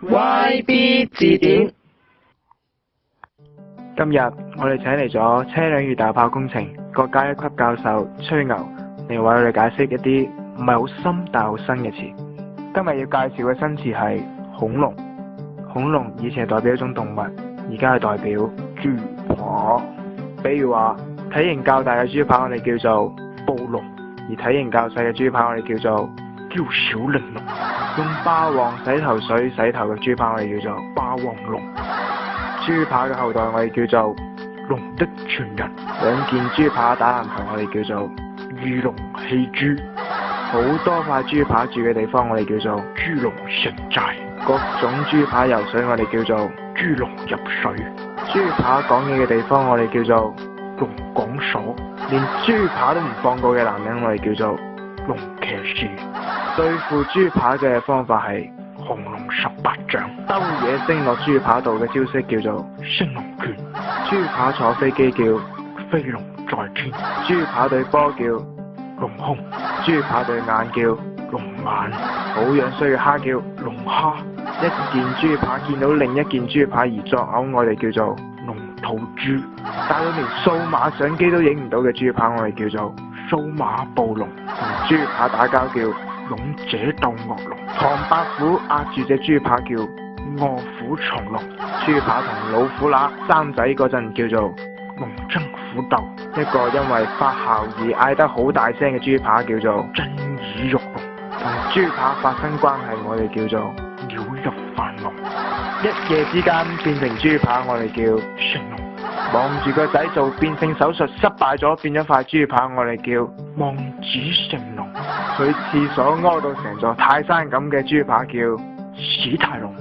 YB 字典。今日我哋請嚟咗車輛與大炮工程國家一級教授吹牛嚟為我哋解釋一啲唔係好深但係好新嘅詞。今日要介紹嘅新詞係恐龍。恐龍以前係代表一種動物，而家係代表豬扒。比如話體型較大嘅豬扒我哋叫做暴龍，而體型較細嘅豬扒我哋叫做嬌小玲瓏。用霸王洗頭水洗頭嘅豬扒我哋叫做霸王龍。豬扒嘅後代我哋叫做龍的傳人。兩件豬扒打籃球我哋叫做遇龍戲珠。好多塊豬扒住嘅地方我哋叫做豬籠城寨。各種豬扒游水我哋叫做豬籠入水。豬扒講嘢嘅地方我哋叫做龍講所。連豬扒都唔放過嘅男人我哋叫做龍騎士。對付豬扒嘅方法係降龍18掌。兜嘢升落豬扒度嘅招式叫做升龍拳。豬扒坐飛機叫飛龍在天。豬扒對波叫龍空。豬扒對眼叫龍眼。好樣衰嘅蝦叫龍蝦。一件豬扒見到另一件豬扒而作嘔我哋叫做龍吐珠。大到連數碼相機都影唔到嘅豬扒我哋叫做數碼暴龍。同豬扒打交叫勇者鬥惡龍。唐伯虎壓住隻豬扒叫臥虎藏龍。豬扒同老虎乸生仔嗰陣叫做龍爭虎鬥。一個因為發姣而嗌得好大聲嘅豬扒叫做震耳欲聾。同豬扒發生關係我哋叫做鳥入飯籠。一夜之間變成豬扒我哋叫成龍。望住個仔做變性手術失敗咗變咗塊豬扒我哋叫望子成龍。去廁所屙到成座泰山咁嘅豬扒叫史泰龍。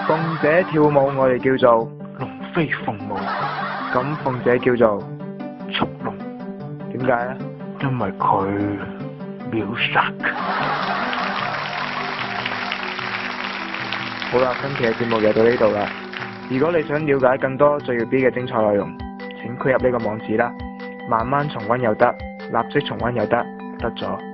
鳳姐跳舞我哋叫做龍飛鳳舞。咁鳳姐叫做速龍，點解呢？因為佢秒殺。好啦，今期嘅節目就到呢度啦。如果你想了解更多最耀 B 嘅精彩內容，請輸入呢個網址啦。慢慢重溫又得，立即重溫又得，得咗。